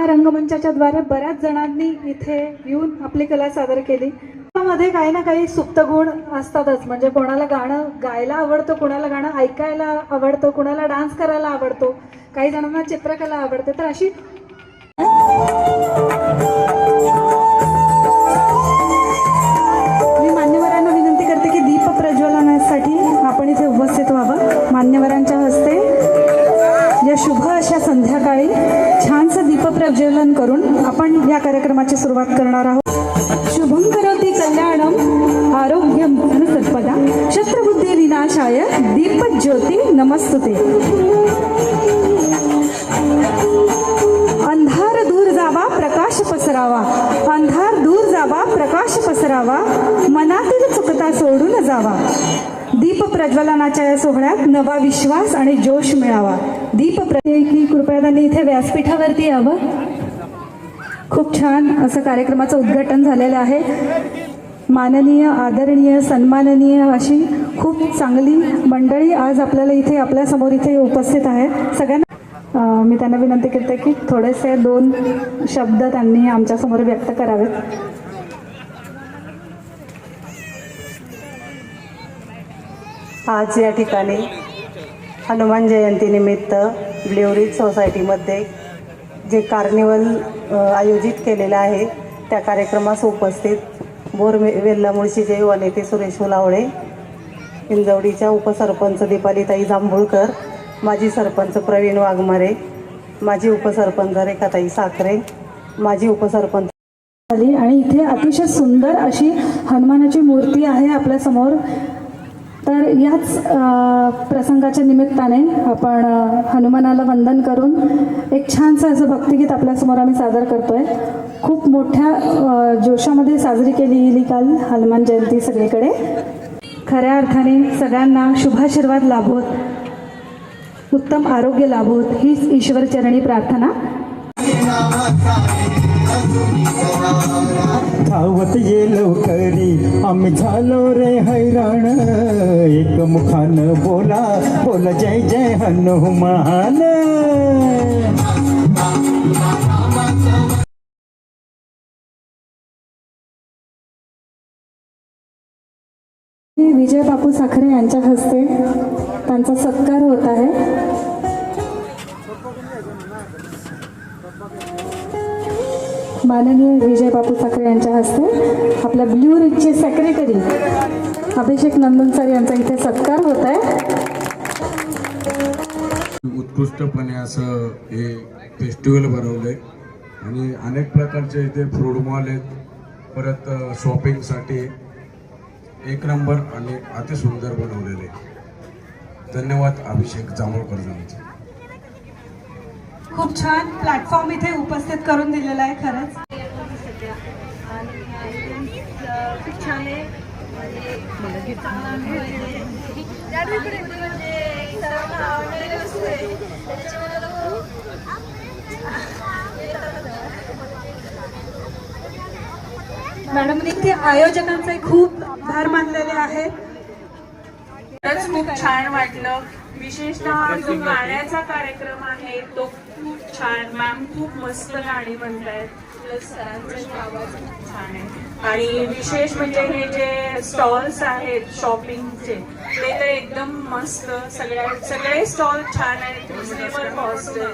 रंगमंचाच्या द्वारे बऱ्याच जणांनी इथे येऊन आपली कला सादर केली. मध्ये काही ना काही सुप्त गुण असतातच. म्हणजे कोणाला गाणं गायला आवडतं, कोणाला गाणं ऐकायला आवडतं, कोणाला डान्स करायला आवडतो, काही जणांना चित्रकला आवडते. तर अशी मी मान्यवरांना विनंती करते की दीप प्रज्वलनासाठी आपण इथे उपस्थित व्हावं. मान्यवरांच्या हस्ते या शुभ अशा संध्याकाळी छानसं दीप प्रज्वलन करून आपण या कार्यक्रमाची सुरुवात करणार आहोत. शुभं करोति कल्याणम आरोग्यम धनसत्पदा शत्रुबुद्धी विनाशाय दीपज्योती नमस्तुते. अंधार दूर जावा प्रकाश पसरावा, अंधार दूर जावा प्रकाश पसरावा, मनातील चुकता सोडून जावा. दीप प्रज्वलनाच्या या सोहळ्यात नवा विश्वास आणि जोश मिळावा. दीप की कृपया त्यांनी इथे व्यासपीठावरती यावं. खूप छान असं कार्यक्रमाचं उद्घाटन झालेलं आहे. माननीय, आदरणीय, सन्माननीय अशी खूप चांगली मंडळी आज आपल्याला इथे आपल्यासमोर इथे उपस्थित आहे. सगळ्यांना मी त्यांना विनंती करते की थोडेसे 2 शब्द त्यांनी आमच्यासमोर व्यक्त करावेत. आज या ठिकाणी हनुमान जयंतीनिमित्त ब्ल्यू रिज सोसायटीमध्ये जे कार्निवल आयोजित केलेलं आहे त्या कार्यक्रमास उपस्थित बोरवेल्ला मुळशीचे युवा नेते सुरेश मुलावळे, हिंजवडीच्या उपसरपंच दीपालीताई जांभूळकर, माजी सरपंच प्रवीण वाघमारे, माजी उपसरपंच रेखाताई साखरे, माजी उपसरपंच आणि इथे अतिशय सुंदर अशी हनुमानाची मूर्ती आहे आपल्यासमोर. तर याच प्रसंगाच्या निमित्ताने आपण हनुमानाला वंदन करून एक छानसं असं भक्तिगीत आपल्यासमोर आम्ही सादर करतोय. खूप मोठ्या जोशामध्ये साजरी केली गेली काल हनुमान जयंती सगळीकडे. खऱ्या अर्थाने सगळ्यांना शुभाशीर्वाद लाभोत, उत्तम आरोग्य लाभोत हीच ईश्वरचरणी प्रार्थना. धावत ये लवकरी आम्ही झालो रे हैराण, एक मुखानं बोला बोला जय जय हनुमान. विजय बापू साखरे यांच्या हस्ते त्यांचा सत्कार होत आहे. माननीय विजय बापू साखरे यांच्या हस्ते आपल्या ब्ल्यू रिजचे सेक्रेटरी अभिषेक नंदनसर यांचा इथे सत्कार होत आहे. उत्कृष्टपणे असं हे फेस्टिवल भरवलंय आणि अनेक प्रकारचे इथे फूड मॉल आहेत, परत शॉपिंगसाठी एक नंबर आणि अतिसुंदर बनवलेले. धन्यवाद अभिषेक जांभूळकर यांचे. खूप छान प्लॅटफॉर्म इथे उपस्थित करून दिलेला आहे. खरंच खूप छान आहे. मॅडमनी ते आयोजकांचे खूप आभार मानलेले आहेत. खूप छान वाटलं. विशेषतः जो गाण्याचा कार्यक्रम आहे तो खूप छान. मॅम खूप मस्त गाणी म्हणतायत, प्लस सरांचा आवाज खूप छान आहे. आणि विशेष म्हणजे हे जे स्टॉल्स आहेत शॉपिंगचे ते तर एकदम मस्त. सगळे स्टॉल छान आहेत, रिजनेबल कॉस्ट आहे.